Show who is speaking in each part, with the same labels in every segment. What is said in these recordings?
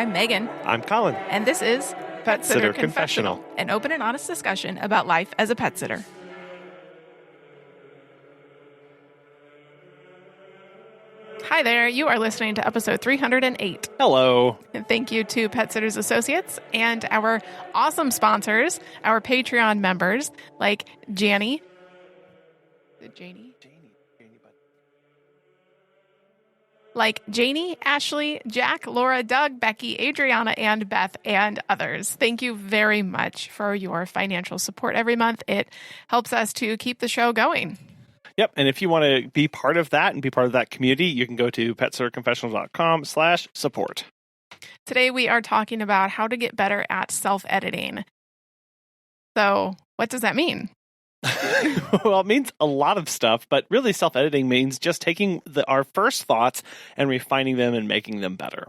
Speaker 1: I'm Megan.
Speaker 2: I'm Colin.
Speaker 1: And this is
Speaker 2: Pet Sitter Confessional,
Speaker 1: an open and honest discussion about life as a pet sitter. Hi there, you are listening to episode 308.
Speaker 2: Hello.
Speaker 1: And thank you to Pet Sitters Associates and our awesome sponsors, our Patreon members, like Janie. Is it Janie? Like Janie, Ashley, Jack, Laura, Doug, Becky, Adriana, and Beth, and others. Thank you very much for your financial support every month. It helps us to keep the show going.
Speaker 2: Yep. And if you want to be part of that and be part of that community, you can go to petsitterconfessional.com/support.
Speaker 1: Today we are talking about how to get better at self-editing. So what does that mean?
Speaker 2: Well, it means a lot of stuff, but really self-editing means just taking our first thoughts and refining them and making them better.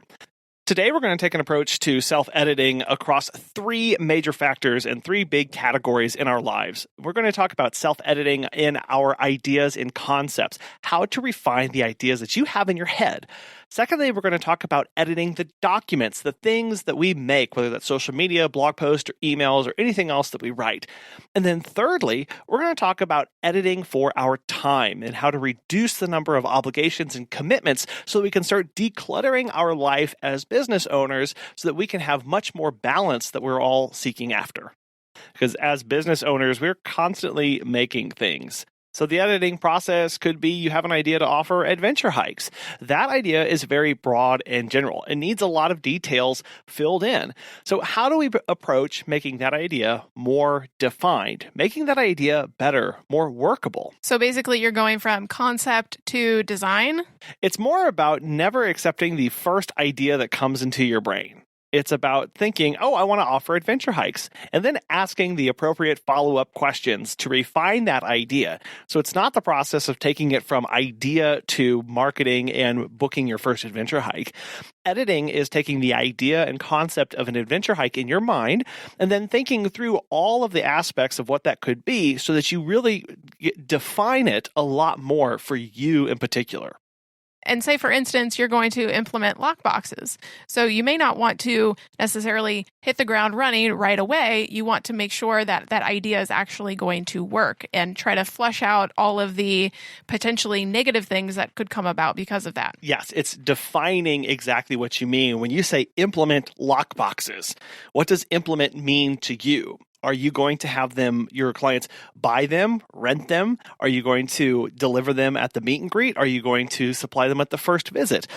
Speaker 2: Today, we're going to take an approach to self-editing across three major factors and three big categories in our lives. We're going to talk about self-editing in our ideas and concepts, how to refine the ideas that you have in your head. Secondly, we're going to talk about editing the documents, the things that we make, whether that's social media, blog posts, or emails, or anything else that we write. And then thirdly, we're going to talk about editing for our time and how to reduce the number of obligations and commitments so that we can start decluttering our life as business owners so that we can have much more balance that we're all seeking after. Because as business owners, we're constantly making things. So the editing process could be you have an idea to offer adventure hikes. That idea is very broad and general. It needs a lot of details filled in. So how do we approach making that idea more defined, making that idea better, more workable?
Speaker 1: So basically you're going from concept to design?
Speaker 2: It's more about never accepting the first idea that comes into your brain. It's about thinking, I want to offer adventure hikes, and then asking the appropriate follow-up questions to refine that idea. So it's not the process of taking it from idea to marketing and booking your first adventure hike. Editing is taking the idea and concept of an adventure hike in your mind and then thinking through all of the aspects of what that could be so that you really define it a lot more for you in particular.
Speaker 1: And say, for instance, you're going to implement lockboxes. So you may not want to necessarily hit the ground running right away. You want to make sure that that idea is actually going to work and try to flesh out all of the potentially negative things that could come about because of that.
Speaker 2: Yes, it's defining exactly what you mean. When you say implement lockboxes, what does implement mean to you? Are you going to have your clients buy them, rent them? Are you going to deliver them at the meet and greet? Are you going to supply them at the first visit?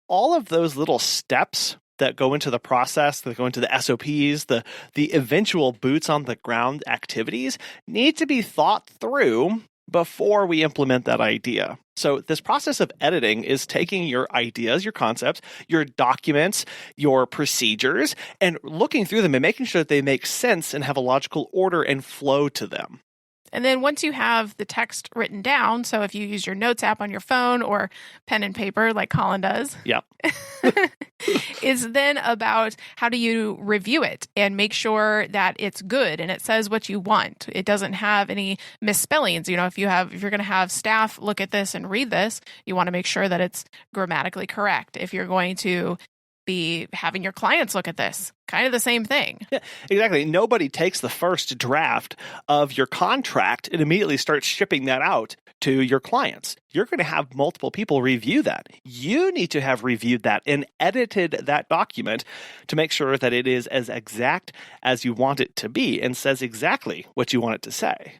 Speaker 2: All of those little steps that go into the process, that go into the SOPs, the eventual boots on the ground activities need to be thought through before we implement that idea. So this process of editing is taking your ideas, your concepts, your documents, your procedures, and looking through them and making sure that they make sense and have a logical order and flow to them.
Speaker 1: And then once you have the text written down, so if you use your notes app on your phone or pen and paper like Colin does,
Speaker 2: yeah,
Speaker 1: is then about how do you review it and make sure that it's good and it says what you want. It doesn't have any misspellings. If you're going to have staff look at this and read this, you want to make sure that it's grammatically correct. If you're going to be having your clients look at this, kind of the same thing.
Speaker 2: Yeah, exactly. Nobody takes the first draft of your contract and immediately starts shipping that out to your clients. You're going to have multiple people review that. You need to have reviewed that and edited that document to make sure that it is as exact as you want it to be and says exactly what you want it to say.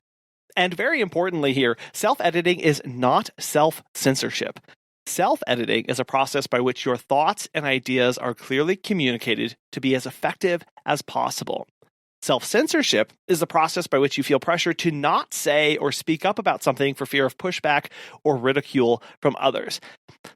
Speaker 2: And very importantly here, self-editing is not self-censorship. Self-editing is a process by which your thoughts and ideas are clearly communicated to be as effective as possible. Self-censorship is the process by which you feel pressure to not say or speak up about something for fear of pushback or ridicule from others.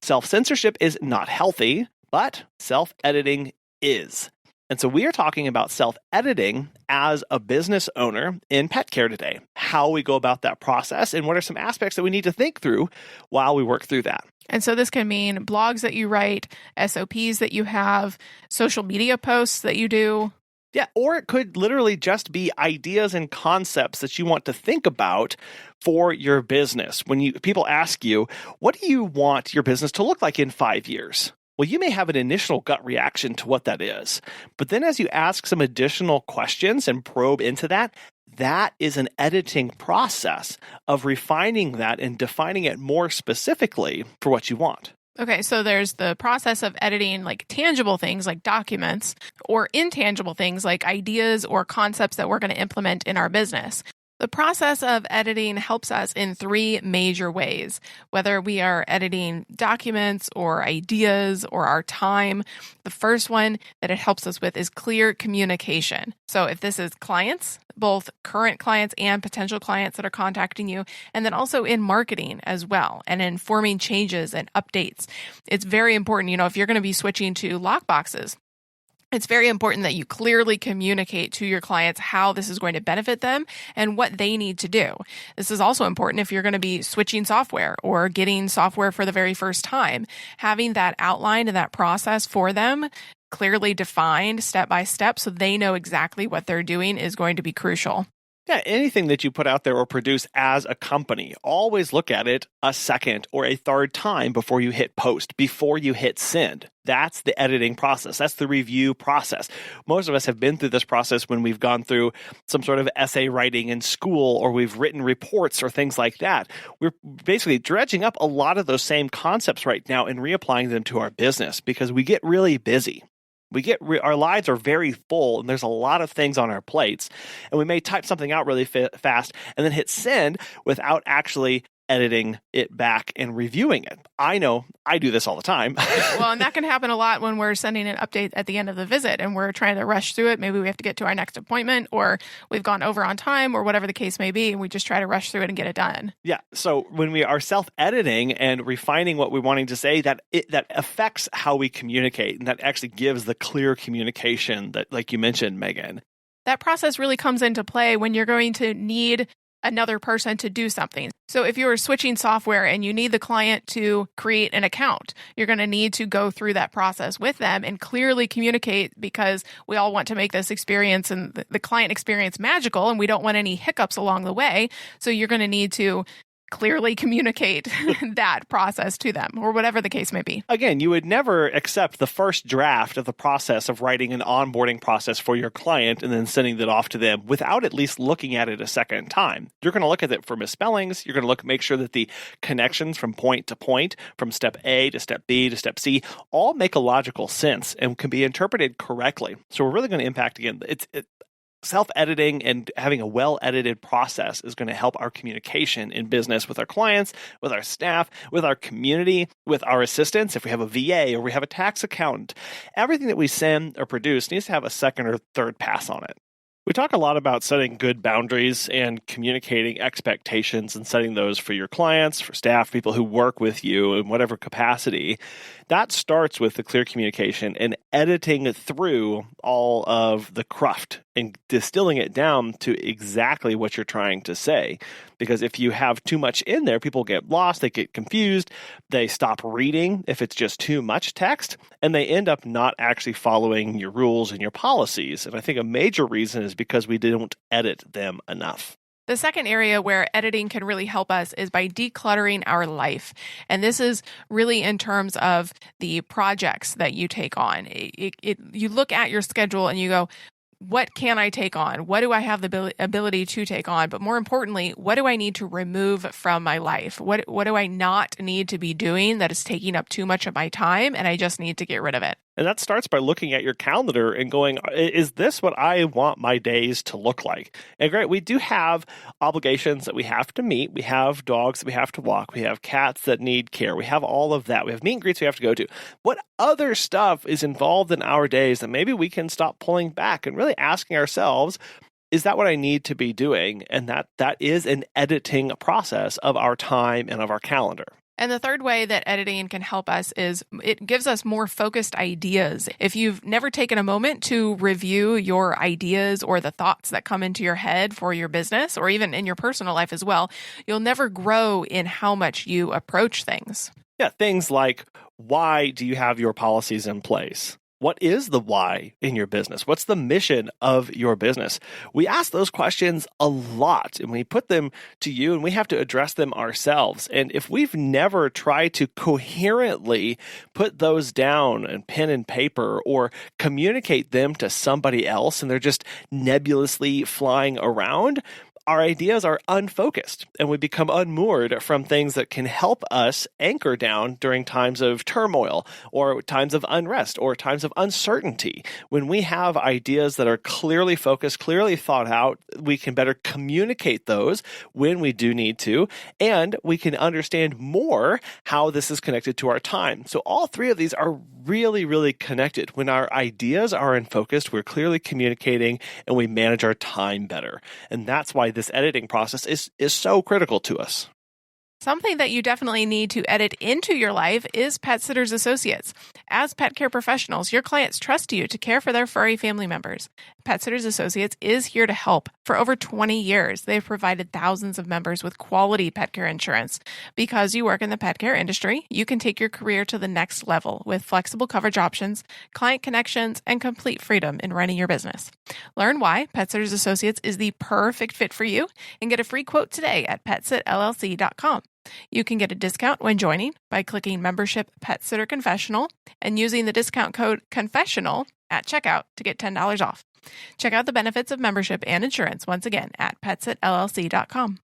Speaker 2: Self-censorship is not healthy, but self-editing is. And so we are talking about self-editing as a business owner in pet care today, how we go about that process and what are some aspects that we need to think through while we work through that.
Speaker 1: And so this can mean blogs that you write, SOPs that you have, social media posts that you do.
Speaker 2: Yeah, or it could literally just be ideas and concepts that you want to think about for your business. When people ask you, what do you want your business to look like in 5 years? Well, you may have an initial gut reaction to what that is. But then as you ask some additional questions and probe into that, that is an editing process of refining that and defining it more specifically for what you want.
Speaker 1: Okay, so there's the process of editing like tangible things like documents or intangible things like ideas or concepts that we're going to implement in our business. The process of editing helps us in three major ways, whether we are editing documents or ideas or our time. The first one that it helps us with is clear communication. So if this is clients, both current clients and potential clients that are contacting you, and then also in marketing as well, and in forming changes and updates, it's very important, if you're going to be switching to lockboxes, it's very important that you clearly communicate to your clients how this is going to benefit them and what they need to do. This is also important if you're going to be switching software or getting software for the very first time. Having that outline and that process for them clearly defined step by step so they know exactly what they're doing is going to be crucial.
Speaker 2: Yeah, anything that you put out there or produce as a company, always look at it a second or a third time before you hit post, before you hit send. That's the editing process. That's the review process. Most of us have been through this process when we've gone through some sort of essay writing in school or we've written reports or things like that. We're basically dredging up a lot of those same concepts right now and reapplying them to our business because we get really busy. Our lives are very full and there's a lot of things on our plates, and we may type something out really fast and then hit send without actually editing it back and reviewing it. I know I do this all the time.
Speaker 1: Well, and that can happen a lot when we're sending an update at the end of the visit and we're trying to rush through it. Maybe we have to get to our next appointment or we've gone over on time or whatever the case may be, and we just try to rush through it and get it done.
Speaker 2: Yeah. So when we are self-editing and refining what we're wanting to say, that affects how we communicate, and that actually gives the clear communication that, like you mentioned, Megan.
Speaker 1: That process really comes into play when you're going to need another person to do something. So if you are switching software and you need the client to create an account, you're going to need to go through that process with them and clearly communicate, because we all want to make this experience and the client experience magical, and we don't want any hiccups along the way. So you're going to need to clearly communicate that process to them, or whatever the case may be.
Speaker 2: Again, you would never accept the first draft of the process of writing an onboarding process for your client and then sending that off to them without at least looking at it a second time. You're going to look at it for misspellings. You're going to make sure that the connections from point to point, from step A to step B to step C, all make a logical sense and can be interpreted correctly. So we're really going to impact, again, self-editing and having a well-edited process is going to help our communication in business with our clients, with our staff, with our community, with our assistants. If we have a VA or we have a tax accountant, everything that we send or produce needs to have a second or third pass on it. We talk a lot about setting good boundaries and communicating expectations and setting those for your clients, for staff, people who work with you in whatever capacity. That starts with the clear communication and editing through all of the cruft and distilling it down to exactly what you're trying to say. Because if you have too much in there, people get lost, they get confused, they stop reading if it's just too much text, and they end up not actually following your rules and your policies. And I think a major reason is because we don't edit them enough.
Speaker 1: The second area where editing can really help us is by decluttering our life. And this is really in terms of the projects that you take on. You look at your schedule and you go, what can I take on? What do I have the ability to take on? But more importantly, what do I need to remove from my life? What do I not need to be doing that is taking up too much of my time, and I just need to get rid of it?
Speaker 2: And that starts by looking at your calendar and going, is this what I want my days to look like? And great, we do have obligations that we have to meet. We have dogs that we have to walk. We have cats that need care. We have all of that. We have meet and greets we have to go to. What other stuff is involved in our days that maybe we can stop pulling back and really asking ourselves, is that what I need to be doing? And that is an editing process of our time and of our calendar.
Speaker 1: And the third way that editing can help us is it gives us more focused ideas. If you've never taken a moment to review your ideas or the thoughts that come into your head for your business, or even in your personal life as well, you'll never grow in how much you approach things.
Speaker 2: Yeah, things like, why do you have your policies in place? What is the why in your business? What's the mission of your business? We ask those questions a lot, and we put them to you, and we have to address them ourselves. And if we've never tried to coherently put those down in pen and paper or communicate them to somebody else, and they're just nebulously flying around, our ideas are unfocused and we become unmoored from things that can help us anchor down during times of turmoil or times of unrest or times of uncertainty. When we have ideas that are clearly focused, clearly thought out, we can better communicate those when we do need to, and we can understand more how this is connected to our time. So all three of these are really, really connected. When our ideas are in focus, we're clearly communicating and we manage our time better. And that's why this editing process is so critical to us.
Speaker 1: Something that you definitely need to edit into your life is Pet Sitters Associates. As pet care professionals, your clients trust you to care for their furry family members. Pet Sitters Associates is here to help. For over 20 years, they've provided thousands of members with quality pet care insurance. Because you work in the pet care industry, you can take your career to the next level with flexible coverage options, client connections, and complete freedom in running your business. Learn why Pet Sitters Associates is the perfect fit for you and get a free quote today at PetSitLLC.com. You can get a discount when joining by clicking Membership Pet Sitter Confessional and using the discount code Confessional at checkout to get $10 off. Check out the benefits of membership and insurance once again at PetSitLLC.com.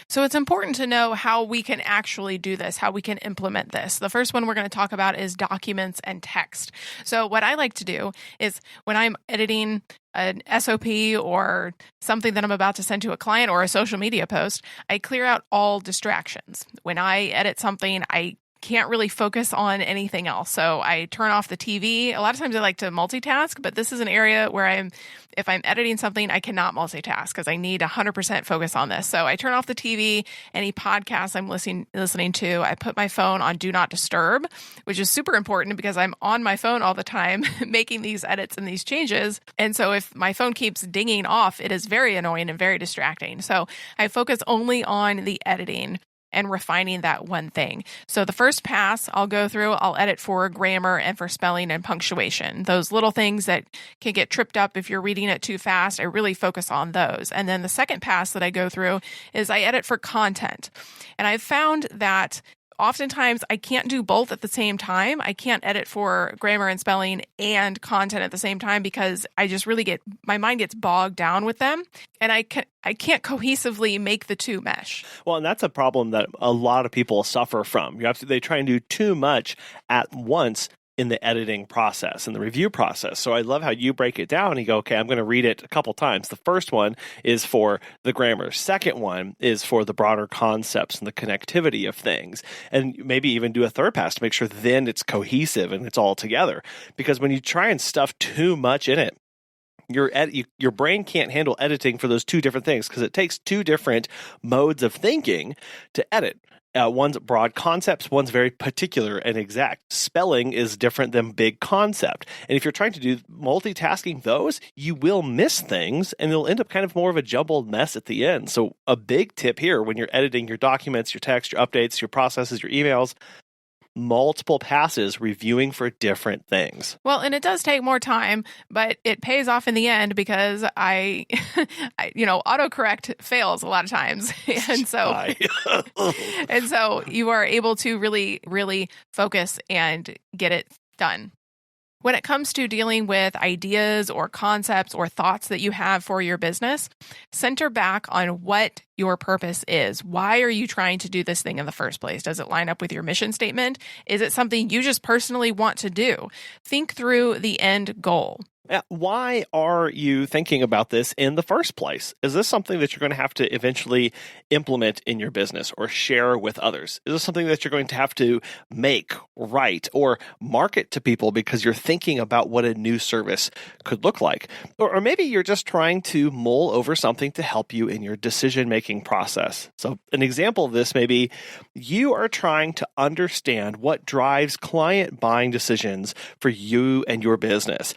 Speaker 1: So it's important to know how we can actually do this, how we can implement this. The first one we're going to talk about is documents and text. So what I like to do is when I'm editing an SOP or something that I'm about to send to a client or a social media post, I clear out all distractions. When I edit something, I can't really focus on anything else. So I turn off the TV. A lot of times I like to multitask, but this is an area where if I'm editing something, I cannot multitask because I need 100% focus on this. So I turn off the TV, any podcasts I'm listening to. I put my phone on Do Not Disturb, which is super important because I'm on my phone all the time making these edits and these changes. And so if my phone keeps dinging off, it is very annoying and very distracting. So I focus only on the editing and refining that one thing. So the first pass I'll go through, I'll edit for grammar and for spelling and punctuation. Those little things that can get tripped up if you're reading it too fast, I really focus on those. And then the second pass that I go through is I edit for content. And I've found that oftentimes I can't do both at the same time. I can't edit for grammar and spelling and content at the same time because I just really my mind gets bogged down with them, and I can't cohesively make the two mesh.
Speaker 2: Well, and that's a problem that a lot of people suffer from. They try and do too much at once in the editing process and the review process. So I love how you break it down and you go, okay, I'm going to read it a couple times. The first one is for the grammar. Second one is for the broader concepts and the connectivity of things. And maybe even do a third pass to make sure then it's cohesive and it's all together. Because when you try and stuff too much in it, your brain can't handle editing for those two different things because it takes two different modes of thinking to edit. One's broad concepts, one's very particular and exact. Spelling is different than big concept. And if you're trying to do multitasking those, you will miss things and it'll end up kind of more of a jumbled mess at the end. So a big tip here when you're editing your documents, your text, your updates, your processes, your emails, multiple passes reviewing for different things.
Speaker 1: Well, and it does take more time, but it pays off in the end because autocorrect fails a lot of times. And so you are able to really, really focus and get it done. When it comes to dealing with ideas or concepts or thoughts that you have for your business, center back on what your purpose is. Why are you trying to do this thing in the first place? Does it line up with your mission statement? Is it something you just personally want to do? Think through the end goal.
Speaker 2: Why are you thinking about this in the first place? Is this something that you're going to have to eventually implement in your business or share with others? Is this something that you're going to have to make, write, or market to people because you're thinking about what a new service could look like? Or maybe you're just trying to mull over something to help you in your decision-making process. So an example of this may be you are trying to understand what drives client buying decisions for you and your business.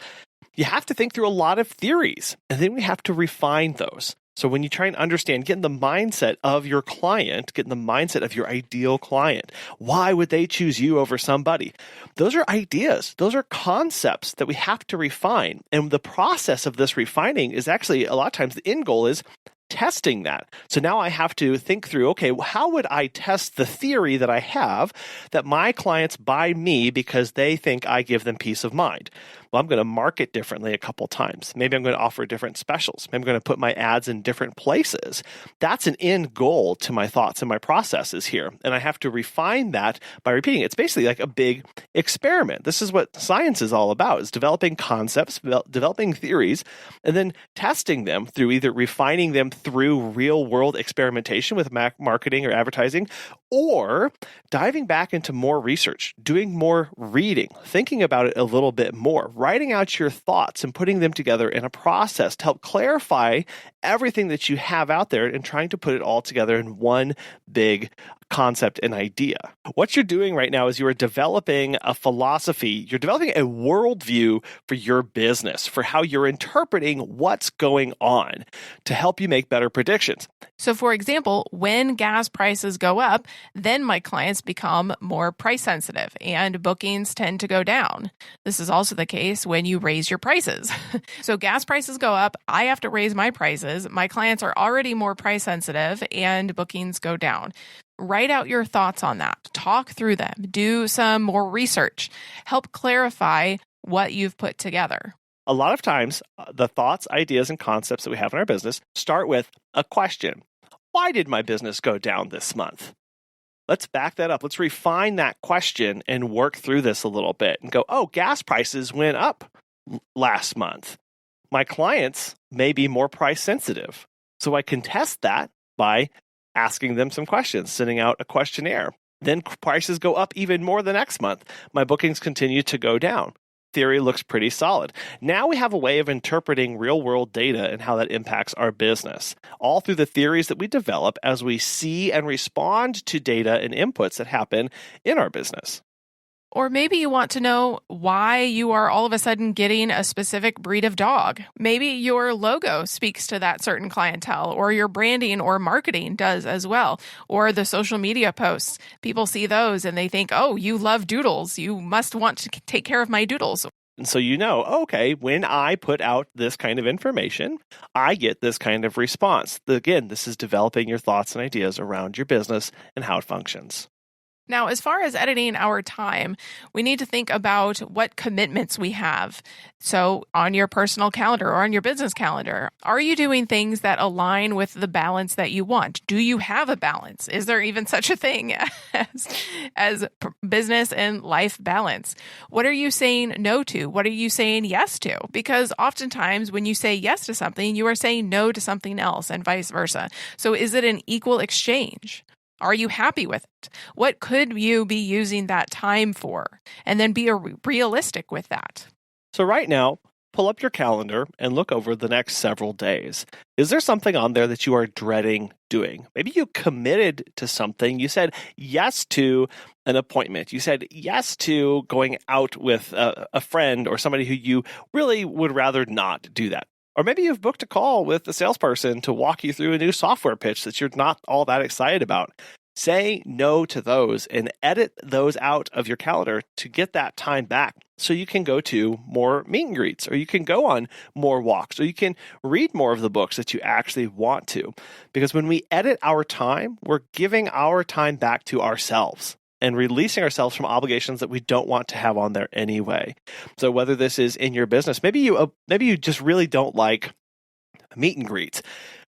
Speaker 2: You have to think through a lot of theories, and then we have to refine those. So when you try and understand, get in the mindset of your client, get in the mindset of your ideal client. Why would they choose you over somebody? Those are ideas. Those are concepts that we have to refine. And the process of this refining is actually, a lot of times, the end goal is testing that. So now I have to think through, okay, how would I test the theory that I have that my clients buy me because they think I give them peace of mind? Well, I'm going to market differently a couple times. Maybe I'm going to offer different specials. Maybe I'm going to put my ads in different places. That's an end goal to my thoughts and my processes here. And I have to refine that by repeating it. It's basically like a big experiment. This is what science is all about, is developing concepts, developing theories, and then testing them through either refining them through real world experimentation with marketing or advertising, or diving back into more research, doing more reading, thinking about it a little bit more, writing out your thoughts and putting them together in a process to help clarify everything that you have out there and trying to put it all together in one big concept and idea. What you're doing right now is you are developing a philosophy, you're developing a worldview for your business, for how you're interpreting what's going on to help you make better predictions.
Speaker 1: So, for example, when gas prices go up, then my clients become more price sensitive and bookings tend to go down. This is also the case when you raise your prices. So gas prices go up, I have to raise my prices. My clients are already more price sensitive and bookings go down. Write out your thoughts on that. Talk through them. Do some more research. Help clarify what you've put together.
Speaker 2: A lot of times, the thoughts, ideas, and concepts that we have in our business start with a question. Why did my business go down this month? Let's back that up. Let's refine that question and work through this a little bit and go, oh, gas prices went up last month. My clients may be more price sensitive. So I can test that by asking them some questions, sending out a questionnaire. Then prices go up even more the next month. My bookings continue to go down. Theory looks pretty solid. Now we have a way of interpreting real-world data and how that impacts our business, all through the theories that we develop as we see and respond to data and inputs that happen in our business.
Speaker 1: Or maybe you want to know why you are all of a sudden getting a specific breed of dog. Maybe your logo speaks to that certain clientele, or your branding or marketing does as well, or the social media posts. People see those and they think, oh, you love doodles. You must want to take care of my doodles.
Speaker 2: And so you know, okay, when I put out this kind of information, I get this kind of response. Again, this is developing your thoughts and ideas around your business and how it functions.
Speaker 1: Now, as far as editing our time, we need to think about what commitments we have. So on your personal calendar or on your business calendar, are you doing things that align with the balance that you want? Do you have a balance? Is there even such a thing as business and life balance? What are you saying no to? What are you saying yes to? Because oftentimes when you say yes to something, you are saying no to something else and vice versa. So is it an equal exchange? Are you happy with it? What could you be using that time for? And then be realistic with that.
Speaker 2: So right now, pull up your calendar and look over the next several days. Is there something on there that you are dreading doing? Maybe you committed to something. You said yes to an appointment. You said yes to going out with a friend or somebody who you really would rather not do that. Or maybe you've booked a call with a salesperson to walk you through a new software pitch that you're not all that excited about. Say no to those and edit those out of your calendar to get that time back so you can go to more meet and greets, or you can go on more walks, or you can read more of the books that you actually want to. Because when we edit our time, we're giving our time back to ourselves and releasing ourselves from obligations that we don't want to have on there anyway. So whether this is in your business, maybe you just really don't like meet and greets.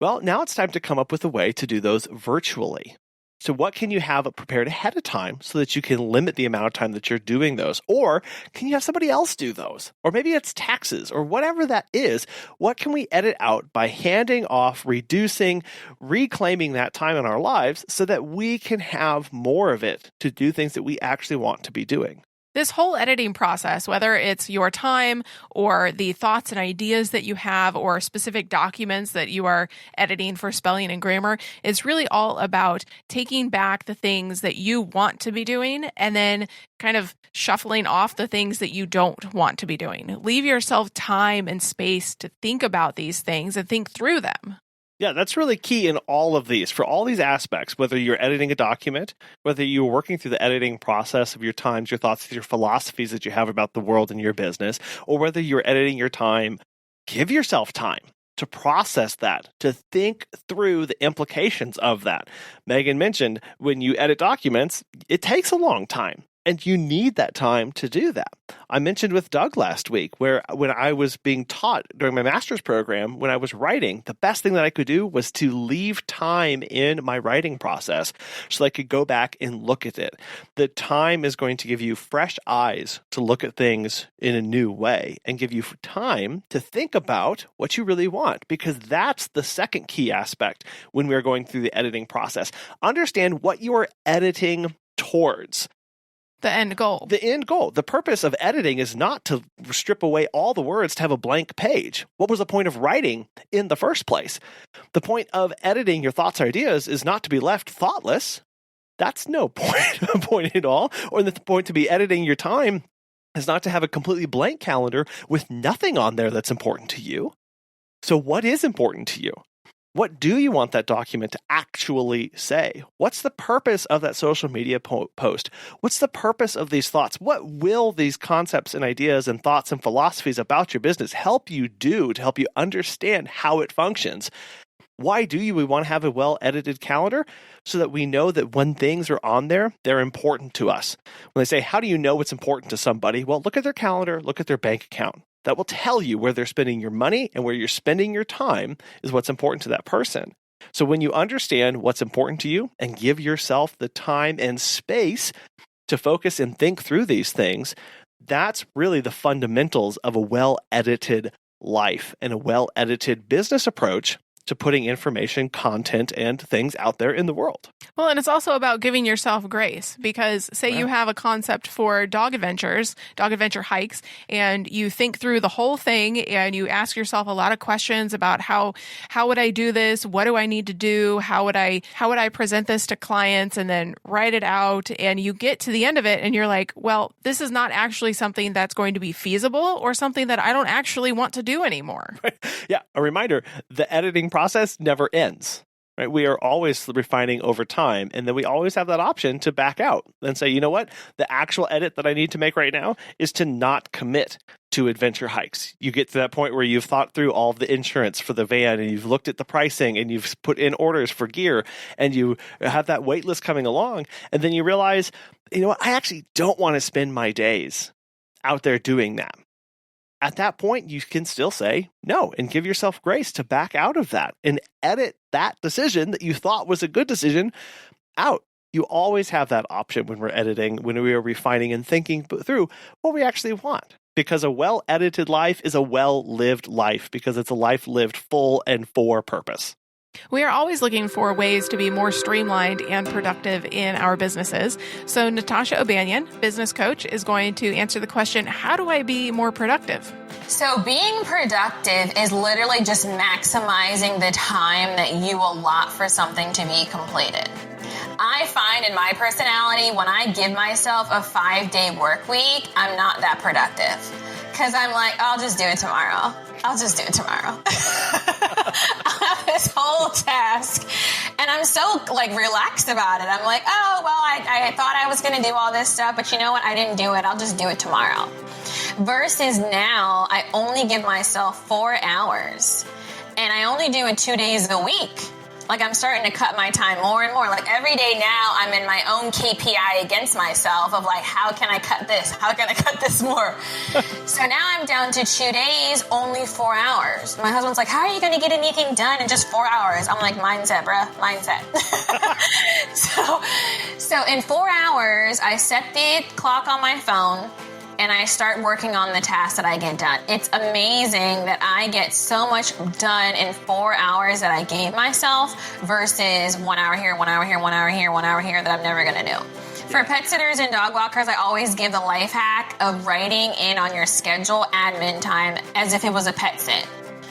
Speaker 2: Well, now it's time to come up with a way to do those virtually. So what can you have prepared ahead of time so that you can limit the amount of time that you're doing those? Or can you have somebody else do those? Or maybe it's taxes or whatever that is. What can we edit out by handing off, reducing, reclaiming that time in our lives so that we can have more of it to do things that we actually want to be doing?
Speaker 1: This whole editing process, whether it's your time or the thoughts and ideas that you have or specific documents that you are editing for spelling and grammar, is really all about taking back the things that you want to be doing and then kind of shuffling off the things that you don't want to be doing. Leave yourself time and space to think about these things and think through them.
Speaker 2: Yeah, that's really key in all of these. For all these aspects, whether you're editing a document, whether you're working through the editing process of your times, your thoughts, your philosophies that you have about the world and your business, or whether you're editing your time, give yourself time to process that, to think through the implications of that. Megan mentioned when you edit documents, it takes a long time. And you need that time to do that. I mentioned with Doug last week, where when I was being taught during my master's program, when I was writing, the best thing that I could do was to leave time in my writing process so I could go back and look at it. The time is going to give you fresh eyes to look at things in a new way and give you time to think about what you really want, because that's the second key aspect when we're going through the editing process. Understand what you are editing towards.
Speaker 1: The end goal.
Speaker 2: The end goal. The purpose of editing is not to strip away all the words to have a blank page. What was the point of writing in the first place? The point of editing your thoughts or ideas is not to be left thoughtless. That's no point at all. Or the point to be editing your time is not to have a completely blank calendar with nothing on there that's important to you. So what is important to you? What do you want that document to actually say? What's the purpose of that social media post? What's the purpose of these thoughts? What will these concepts and ideas and thoughts and philosophies about your business help you do to help you understand how it functions? Why do we want to have a well-edited calendar? So that we know that when things are on there, they're important to us. When they say, how do you know what's important to somebody? Well, look at their calendar, look at their bank account. That will tell you where they're spending your money, and where you're spending your time is what's important to that person. So when you understand what's important to you and give yourself the time and space to focus and think through these things, that's really the fundamentals of a well-edited life and a well-edited business approach to putting information, content, and things out there in the world.
Speaker 1: Well, and it's also about giving yourself grace, because say you have a concept for dog adventure hikes, and you think through the whole thing and you ask yourself a lot of questions about how would I do this? What do I need to do? How would I present this to clients, and then write it out? And you get to the end of it and you're like, well, this is not actually something that's going to be feasible, or something that I don't actually want to do anymore.
Speaker 2: Yeah. A reminder, the editing process never ends. Right? We are always refining over time, and then we always have that option to back out and say, you know what? The actual edit that I need to make right now is to not commit to adventure hikes. You get to that point where you've thought through all of the insurance for the van, and you've looked at the pricing, and you've put in orders for gear, and you have that wait list coming along, and then you realize, you know what? I actually don't want to spend my days out there doing that. At that point, you can still say no and give yourself grace to back out of that and edit that decision that you thought was a good decision out. You always have that option when we're editing, when we are refining and thinking through what we actually want. Because a well-edited life is a well-lived life, because it's a life lived full and for purpose.
Speaker 1: We are always looking for ways to be more streamlined and productive in our businesses. So Natasha O'Banion, business coach, is going to answer the question, how do I be more productive?
Speaker 3: So being productive is literally just maximizing the time that you allot for something to be completed. I find in my personality, when I give myself a 5-day work week, I'm not that productive. Because I'm like, I'll just do it tomorrow. I'll have this whole task, and I'm so relaxed about it. I'm like, oh, well, I thought I was going to do all this stuff, but you know what? I didn't do it. I'll just do it tomorrow. Versus now, I only give myself 4 hours, and I only do it 2 days a week. I'm starting to cut my time more and more. Every day now, I'm in my own KPI against myself of how can I cut this? How can I cut this more? So now I'm down to 2 days, only 4 hours. My husband's like, how are you going to get anything done in just 4 hours? I'm like, mindset, bruh, mindset. So in 4 hours, I set the clock on my phone, and I start working on the tasks that I get done. It's amazing that I get so much done in 4 hours that I gave myself versus 1 hour here, 1 hour here, 1 hour here, 1 hour here that I'm never going to do. For pet sitters and dog walkers, I always give the life hack of writing in on your schedule admin time as if it was a pet sit.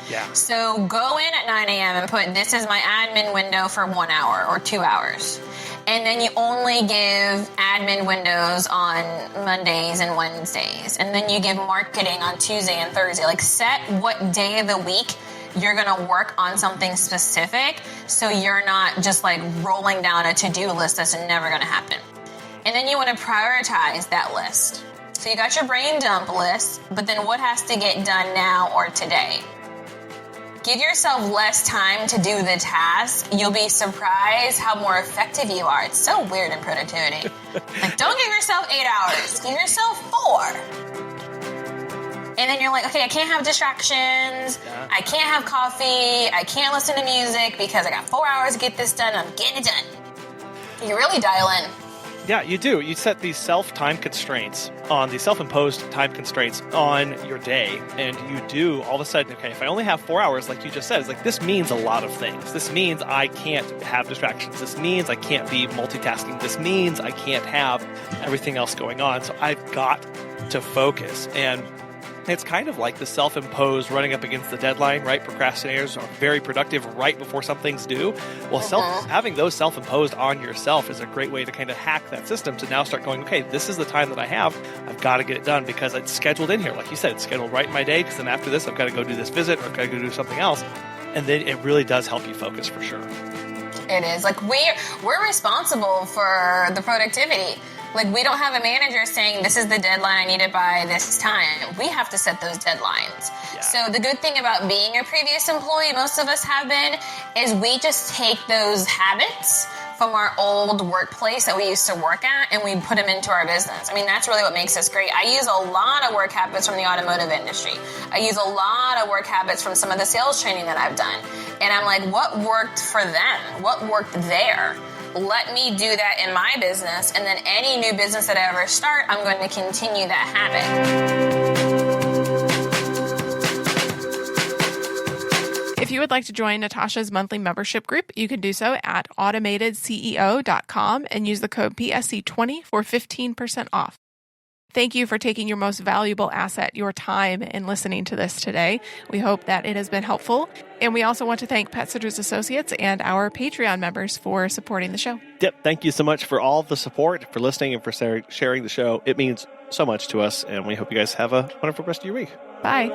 Speaker 2: Yeah.
Speaker 3: So go in at 9 a.m. and put, this is my admin window for 1 hour or 2 hours. And then you only give admin windows on Mondays and Wednesdays. And then you give marketing on Tuesday and Thursday. Set what day of the week you're going to work on something specific, so you're not just like rolling down a to-do list that's never going to happen. And then you want to prioritize that list. So you got your brain dump list, but then what has to get done now or today? Give yourself less time to do the task. You'll be surprised how more effective you are. It's so weird in productivity. Like, don't give yourself 8 hours. Give yourself 4. And then you're like, okay, I can't have distractions. I can't have coffee. I can't listen to music because I got 4 hours to get this done. I'm getting it done. You really dial in.
Speaker 2: Yeah, you do. You set these self-time constraints on the self-imposed time constraints on your day, and you do all of a sudden, okay, if I only have 4 hours, like you just said, it's like this means a lot of things. This means I can't have distractions. This means I can't be multitasking. This means I can't have everything else going on. So I've got to focus. And it's kind of like the self-imposed running up against the deadline, right? Procrastinators are very productive right before something's due. Well, having those self-imposed on yourself is a great way to kind of hack that system to now start going, okay, this is the time that I have. I've got to get it done because it's scheduled in here. Like you said, it's scheduled right in my day because then after this, I've got to go do this visit or I've got to go do something else. And then it really does help you focus for sure.
Speaker 3: It is. Like we're responsible for the productivity. Like, we don't have a manager saying, this is the deadline I need it by this time. We have to set those deadlines. Yeah. So the good thing about being a previous employee, most of us have been, is we just take those habits from our old workplace that we used to work at and we put them into our business. I mean, that's really what makes us great. I use a lot of work habits from the automotive industry. I use a lot of work habits from some of the sales training that I've done. And I'm like, what worked for them? What worked there? Let me do that in my business, and then any new business that I ever start, I'm going to continue that habit.
Speaker 1: If you would like to join Natasha's monthly membership group, you can do so at automatedceo.com and use the code PSC20 for 15% off. Thank you for taking your most valuable asset, your time, in listening to this today. We hope that it has been helpful. And we also want to thank Pet Sitters Associates and our Patreon members for supporting the show.
Speaker 2: Yep. Thank you so much for all the support, for listening, and for sharing the show. It means so much to us, and we hope you guys have a wonderful rest of your week.
Speaker 1: Bye.